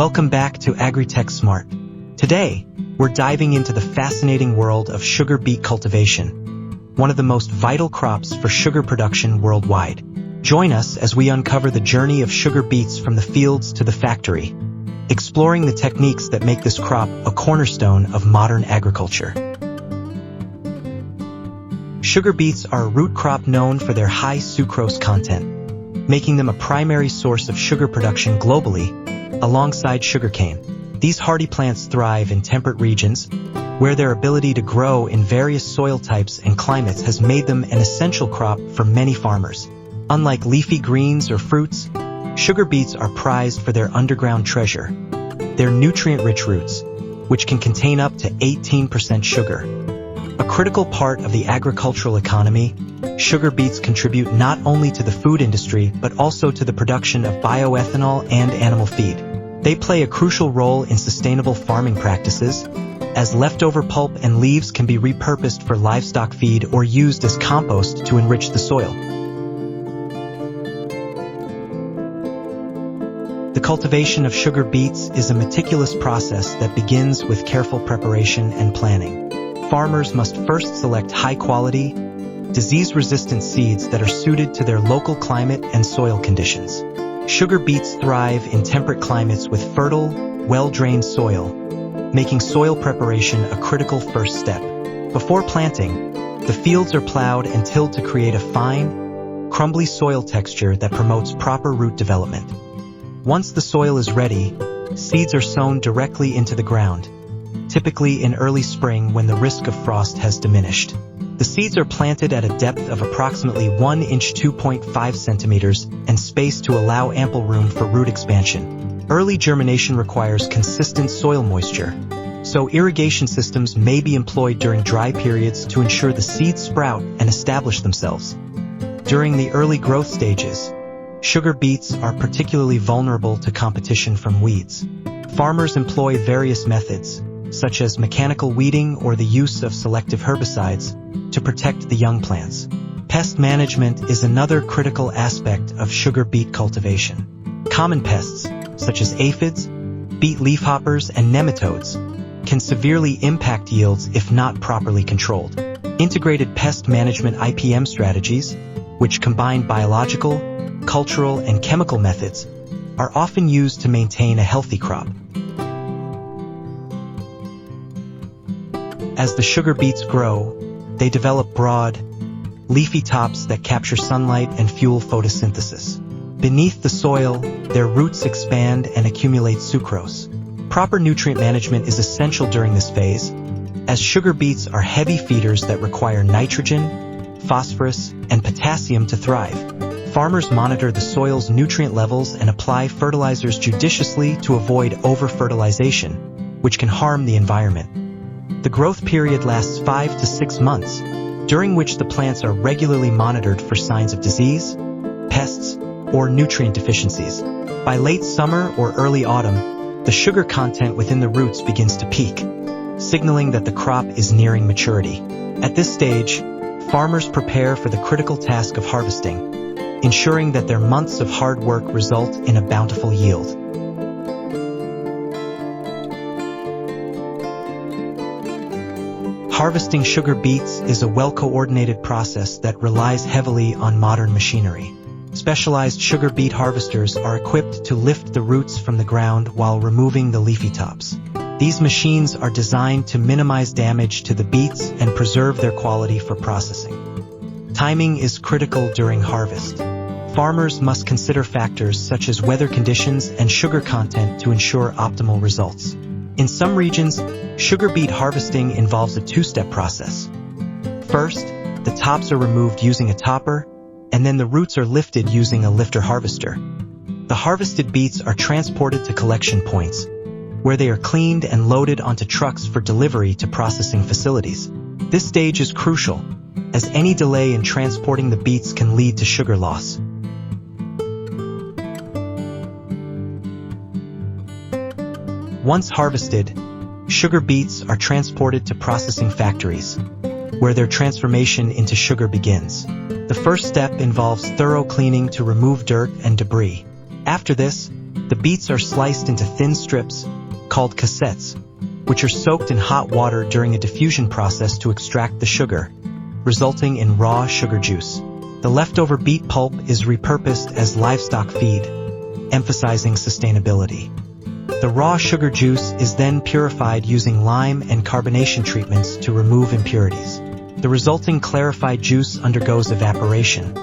Welcome back to AgriTech Smart. Today, we're diving into the fascinating world of sugar beet cultivation, one of the most vital crops for sugar production worldwide. Join us as we uncover the journey of sugar beets from the fields to the factory, exploring the techniques that make this crop a cornerstone of modern agriculture. Sugar beets are a root crop known for their high sucrose content, making them a primary source of sugar production globally, alongside sugarcane. These hardy plants thrive in temperate regions, where their ability to grow in various soil types and climates has made them an essential crop for many farmers. Unlike leafy greens or fruits, sugar beets are prized for their underground treasure, their nutrient-rich roots, which can contain up to 18% sugar. A critical part of the agricultural economy, sugar beets contribute not only to the food industry but also to the production of bioethanol and animal feed. They play a crucial role in sustainable farming practices, as leftover pulp and leaves can be repurposed for livestock feed or used as compost to enrich the soil. The cultivation of sugar beets is a meticulous process that begins with careful preparation and planning. Farmers must first select high-quality, disease-resistant seeds that are suited to their local climate and soil conditions. Sugar beets thrive in temperate climates with fertile, well-drained soil, making soil preparation a critical first step. Before planting, the fields are plowed and tilled to create a fine, crumbly soil texture that promotes proper root development. Once the soil is ready, seeds are sown directly into the ground, typically in early spring when the risk of frost has diminished. The seeds are planted at a depth of approximately 1 inch (2.5 centimeters) and spaced to allow ample room for root expansion. Early germination requires consistent soil moisture, so irrigation systems may be employed during dry periods to ensure the seeds sprout and establish themselves. During the early growth stages, sugar beets are particularly vulnerable to competition from weeds. Farmers employ various methods, such as mechanical weeding or the use of selective herbicides, to protect the young plants. Pest management is another critical aspect of sugar beet cultivation. Common pests, such as aphids, beet leafhoppers, and nematodes, can severely impact yields if not properly controlled. Integrated pest management (IPM) strategies, which combine biological, cultural, and chemical methods, are often used to maintain a healthy crop. As the sugar beets grow, they develop broad, leafy tops that capture sunlight and fuel photosynthesis. Beneath the soil, their roots expand and accumulate sucrose. Proper nutrient management is essential during this phase, as sugar beets are heavy feeders that require nitrogen, phosphorus, and potassium to thrive. Farmers monitor the soil's nutrient levels and apply fertilizers judiciously to avoid over-fertilization, which can harm the environment. The growth period lasts 5 to 6 months, during which the plants are regularly monitored for signs of disease, pests, or nutrient deficiencies. By late summer or early autumn, the sugar content within the roots begins to peak, signaling that the crop is nearing maturity. At this stage, farmers prepare for the critical task of harvesting, ensuring that their months of hard work result in a bountiful yield. Harvesting sugar beets is a well-coordinated process that relies heavily on modern machinery. Specialized sugar beet harvesters are equipped to lift the roots from the ground while removing the leafy tops. These machines are designed to minimize damage to the beets and preserve their quality for processing. Timing is critical during harvest. Farmers must consider factors such as weather conditions and sugar content to ensure optimal results. In some regions, sugar beet harvesting involves a two-step process. First, the tops are removed using a topper, and then the roots are lifted using a lifter harvester. The harvested beets are transported to collection points, where they are cleaned and loaded onto trucks for delivery to processing facilities. This stage is crucial, as any delay in transporting the beets can lead to sugar loss. Once harvested, sugar beets are transported to processing factories, where their transformation into sugar begins. The first step involves thorough cleaning to remove dirt and debris. After this, The beets are sliced into thin strips, called cassettes, which are soaked in hot water during a diffusion process to extract the sugar, resulting in raw sugar juice. The leftover beet pulp is repurposed as livestock feed, emphasizing sustainability. The raw sugar juice is then purified using lime and carbonation treatments to remove impurities. The resulting clarified juice undergoes evaporation,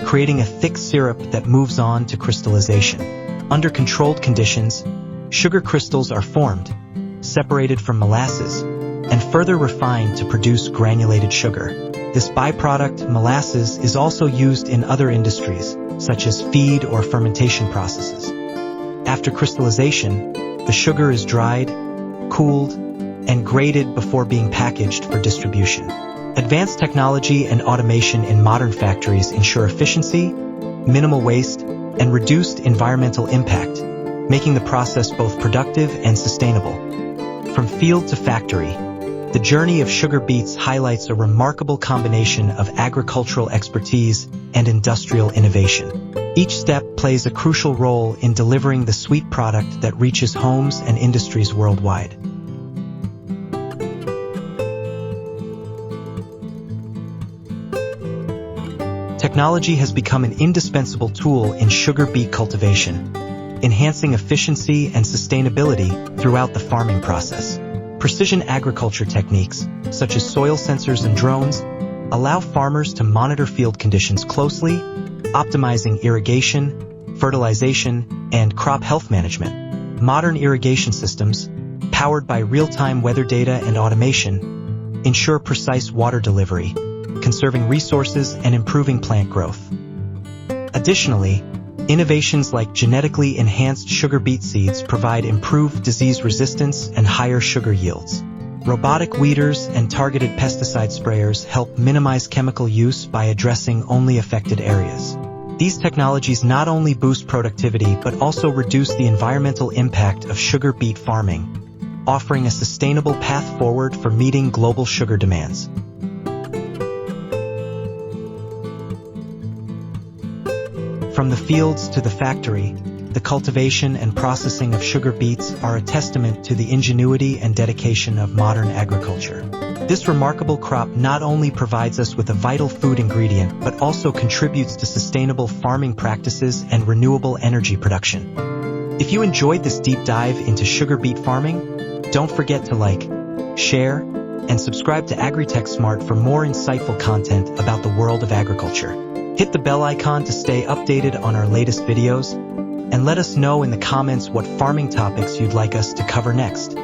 creating a thick syrup that moves on to crystallization. Under controlled conditions, sugar crystals are formed, separated from molasses, and further refined to produce granulated sugar. This byproduct, molasses, is also used in other industries, such as feed or fermentation processes. After crystallization, the sugar is dried, cooled, and graded before being packaged for distribution. Advanced technology and automation in modern factories ensure efficiency, minimal waste, and reduced environmental impact, making the process both productive and sustainable. From field to factory, the journey of sugar beets highlights a remarkable combination of agricultural expertise and industrial innovation. Each step plays a crucial role in delivering the sweet product that reaches homes and industries worldwide. Technology has become an indispensable tool in sugar beet cultivation, enhancing efficiency and sustainability throughout the farming process. Precision agriculture techniques, such as soil sensors and drones, allow farmers to monitor field conditions closely, optimizing irrigation, fertilization, and crop health management. Modern irrigation systems, powered by real-time weather data and automation, ensure precise water delivery, conserving resources and improving plant growth. Additionally, innovations like genetically enhanced sugar beet seeds provide improved disease resistance and higher sugar yields. Robotic weeders and targeted pesticide sprayers help minimize chemical use by addressing only affected areas. These technologies not only boost productivity but also reduce the environmental impact of sugar beet farming, offering a sustainable path forward for meeting global sugar demands. From the fields to the factory, the cultivation and processing of sugar beets are a testament to the ingenuity and dedication of modern agriculture. This remarkable crop not only provides us with a vital food ingredient but also contributes to sustainable farming practices and renewable energy production. If you enjoyed this deep dive into sugar beet farming, don't forget to like, share, and subscribe to AgriTech Smart for more insightful content about the world of agriculture. Hit the bell icon to stay updated on our latest videos, and let us know in the comments what farming topics you'd like us to cover next.